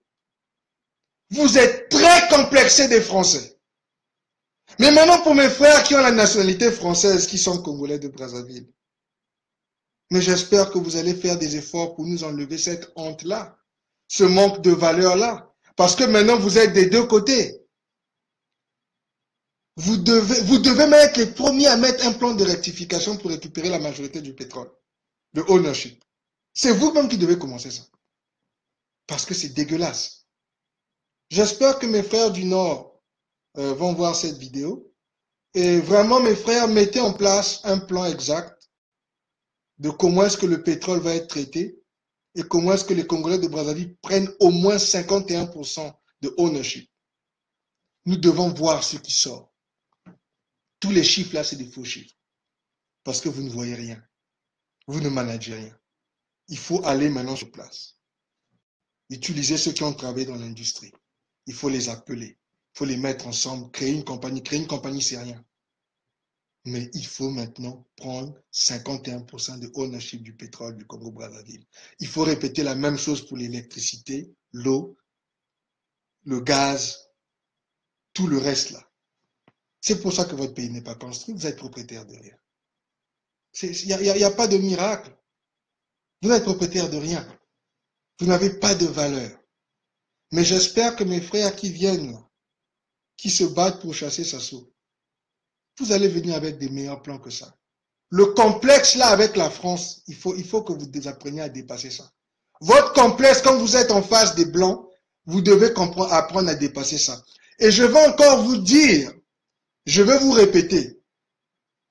Vous êtes très complexés des Français. Mais maintenant pour mes frères qui ont la nationalité française, qui sont Congolais de Brazzaville, mais j'espère que vous allez faire des efforts pour nous enlever cette honte-là, ce manque de valeur-là, parce que maintenant vous êtes des deux côtés. Vous devez même être les premiers à mettre un plan de rectification pour récupérer la majorité du pétrole, le ownership. C'est vous-même qui devez commencer ça. Parce que c'est dégueulasse. J'espère que mes frères du Nord vont voir cette vidéo. Et vraiment, mes frères, mettez en place un plan exact de comment est-ce que le pétrole va être traité et comment est-ce que les Congolais de Brazzaville prennent au moins 51% de ownership. Nous devons voir ce qui sort. Tous les chiffres là, c'est des faux chiffres. Parce que vous ne voyez rien. Vous ne managez rien. Il faut aller maintenant sur place. Utiliser ceux qui ont travaillé dans l'industrie. Il faut les appeler. Il faut les mettre ensemble, créer une compagnie. Créer une compagnie, c'est rien. Mais il faut maintenant prendre 51% de ownership du pétrole du Congo-Brazzaville. Il faut répéter la même chose pour l'électricité, l'eau, le gaz, tout le reste là. C'est pour ça que votre pays n'est pas construit. Vous êtes propriétaire de rien. Il n'y a pas de miracle. Vous n'êtes propriétaire de rien. Vous n'avez pas de valeur. Mais j'espère que mes frères qui viennent, qui se battent pour chasser Sassou, vous allez venir avec des meilleurs plans que ça. Le complexe là avec la France, il faut que vous appreniez à dépasser ça. Votre complexe, quand vous êtes en face des Blancs, vous devez apprendre à dépasser ça. Et je vais encore vous dire, je vais vous répéter,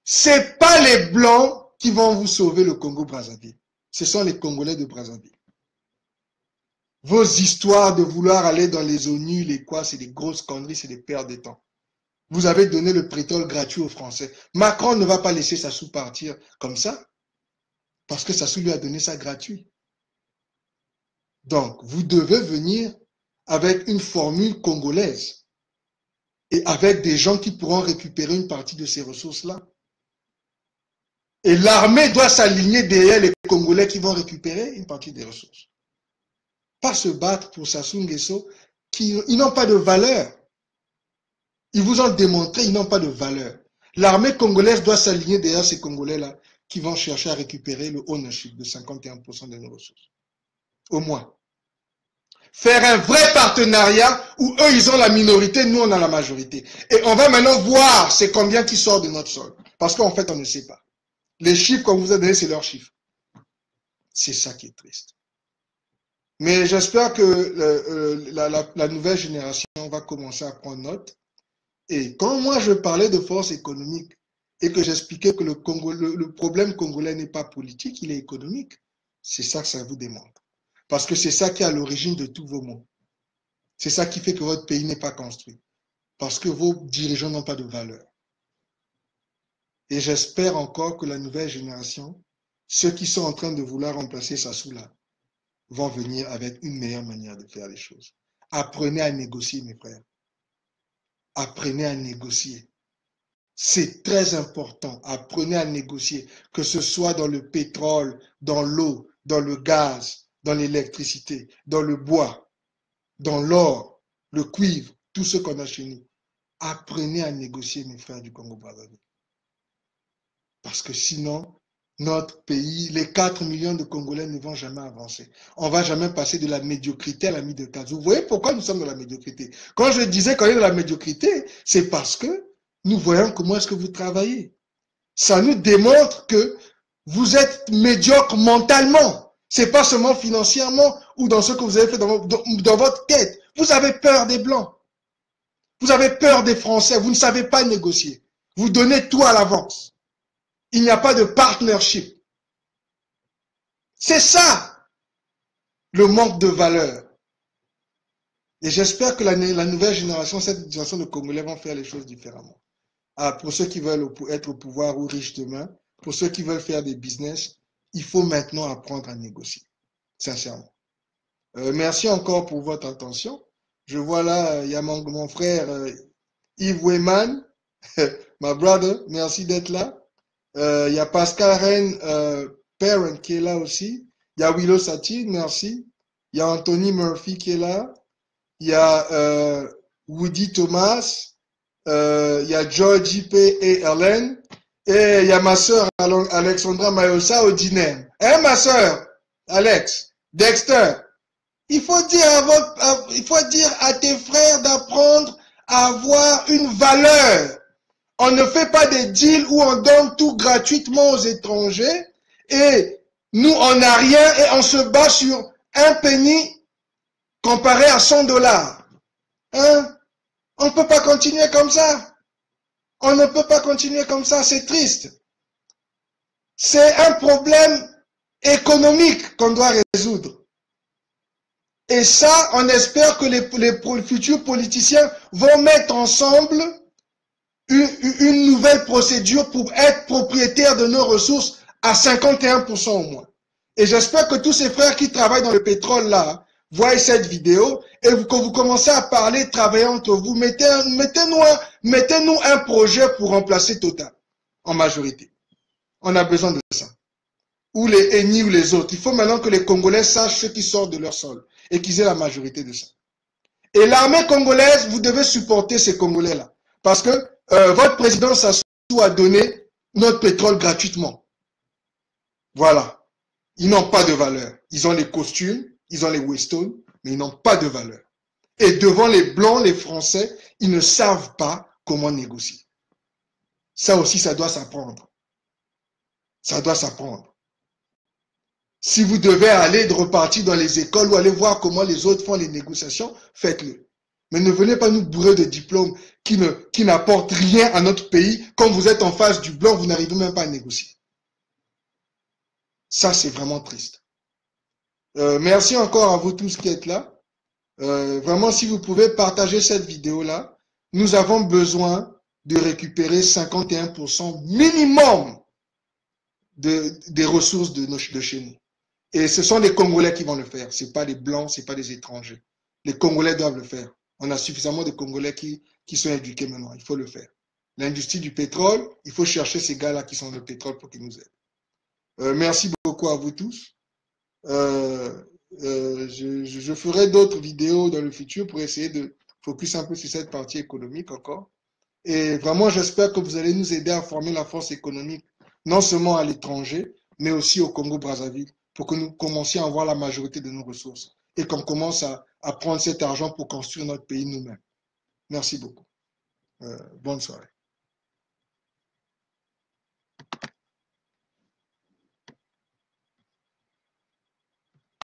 c'est pas les Blancs qui vont vous sauver le Congo-Brazzaville. Ce sont les Congolais de Brazzaville. Vos histoires de vouloir aller dans les ONU, les quoi, c'est des grosses conneries, c'est des pertes de temps. Vous avez donné le pétrole gratuit aux Français. Macron ne va pas laisser Sassou partir comme ça, parce que Sassou lui a donné ça gratuit. Donc, vous devez venir avec une formule congolaise et avec des gens qui pourront récupérer une partie de ces ressources-là. Et l'armée doit s'aligner derrière les Congolais qui vont récupérer une partie des ressources. pas se battre pour Sassou Nguesso, ils n'ont pas de valeur. Ils vous ont démontré, ils n'ont pas de valeur. L'armée congolaise doit s'aligner derrière ces Congolais-là qui vont chercher à récupérer le ownership de 51% de nos ressources. Au moins. Faire un vrai partenariat où eux, ils ont la minorité, nous, on a la majorité. Et on va maintenant voir c'est combien qui sort de notre sol. Parce qu'en fait, on ne sait pas. Les chiffres qu'on vous a donnés, c'est leurs chiffres. C'est ça qui est triste. Mais j'espère que la nouvelle génération va commencer à prendre note. Et quand moi, je parlais de force économique et que j'expliquais que le problème congolais n'est pas politique, il est économique, c'est ça que ça vous démontre. Parce que c'est ça qui est à l'origine de tous vos maux. C'est ça qui fait que votre pays n'est pas construit. Parce que vos dirigeants n'ont pas de valeur. Et j'espère encore que la nouvelle génération, ceux qui sont en train de vouloir remplacer Sassou-là, vont venir avec une meilleure manière de faire les choses. Apprenez à négocier, mes frères. Apprenez à négocier. C'est très important. Apprenez à négocier, que ce soit dans le pétrole, dans l'eau, dans le gaz, dans l'électricité, dans le bois, dans l'or, le cuivre, tout ce qu'on a chez nous. Apprenez à négocier, mes frères du Congo-Brazzaville. Parce que sinon, notre pays, les 4 millions de Congolais ne vont jamais avancer. On ne va jamais passer de la médiocrité à la mise de case. Vous voyez pourquoi nous sommes dans la médiocrité? Quand je disais qu'on est dans la médiocrité, c'est parce que nous voyons comment est-ce que vous travaillez. Ça nous démontre que vous êtes médiocre mentalement. C'est pas seulement financièrement ou dans ce que vous avez fait dans votre tête. Vous avez peur des Blancs. Vous avez peur des Français. Vous ne savez pas négocier. Vous donnez tout à l'avance. Il n'y a pas de partnership. C'est ça, le manque de valeur. Et j'espère que la nouvelle génération, cette génération de Congolais vont faire les choses différemment. Ah, pour ceux qui veulent être au pouvoir ou riches demain, pour ceux qui veulent faire des business, il faut maintenant apprendre à négocier, sincèrement. Merci encore pour votre attention. Je vois là, il y a mon frère Yves Weyman, my brother, merci d'être là. Il y a Pascal Rennes Parent qui est là aussi. Il y a Willow Satin, merci. Il y a Anthony Murphy qui est là. Il y a Woody Thomas. Il y a Georgie P. et Hélène. Et il y a ma soeur Alexandra Mayosa Odinem. Hein, ma soeur Alex, Dexter. Il faut dire à tes frères d'apprendre à avoir une valeur. On ne fait pas des deals où on donne tout gratuitement aux étrangers et nous, on n'a rien et on se bat sur un penny comparé à 100 $. Hein? On ne peut pas continuer comme ça. On ne peut pas continuer comme ça, c'est triste. C'est un problème économique qu'on doit résoudre. Et ça, on espère que les futurs politiciens vont mettre ensemble une nouvelle procédure pour être propriétaire de nos ressources à 51% au moins. Et j'espère que tous ces frères qui travaillent dans le pétrole là voient cette vidéo et que vous commencez à parler, travailler entre vous, mettez-nous un projet pour remplacer Total en majorité. On a besoin de ça. Ou les Eni ou les autres. Il faut maintenant que les Congolais sachent ce qui sort de leur sol et qu'ils aient la majorité de ça. Et l'armée congolaise, vous devez supporter ces Congolais là. Parce que votre président Sassou a donné notre pétrole gratuitement. Voilà. Ils n'ont pas de valeur. Ils ont les costumes, ils ont les Weston, mais ils n'ont pas de valeur. Et devant les Blancs, les Français, ils ne savent pas comment négocier. Ça aussi, ça doit s'apprendre. Ça doit s'apprendre. Si vous devez aller repartir dans les écoles ou aller voir comment les autres font les négociations, faites-le. Mais ne venez pas nous bourrer de diplômes qui n'apportent rien à notre pays. Quand vous êtes en face du blanc, vous n'arrivez même pas à négocier. Ça, c'est vraiment triste. Merci encore à vous tous qui êtes là. Vraiment, si vous pouvez partager cette vidéo-là, nous avons besoin de récupérer 51% minimum des ressources de chez nous. Et ce sont les Congolais qui vont le faire. Ce n'est pas les Blancs, ce n'est pas les étrangers. Les Congolais doivent le faire. On a suffisamment de Congolais qui sont éduqués maintenant. Il faut le faire. L'industrie du pétrole, il faut chercher ces gars-là qui sont le pétrole pour qu'ils nous aident. Merci beaucoup à vous tous. Je ferai d'autres vidéos dans le futur pour essayer de focus un peu sur cette partie économique encore. Et vraiment, j'espère que vous allez nous aider à former la force économique, non seulement à l'étranger, mais aussi au Congo-Brazzaville, pour que nous commencions à avoir la majorité de nos ressources et qu'on commence à prendre cet argent pour construire notre pays nous-mêmes. Merci beaucoup. Bonne soirée.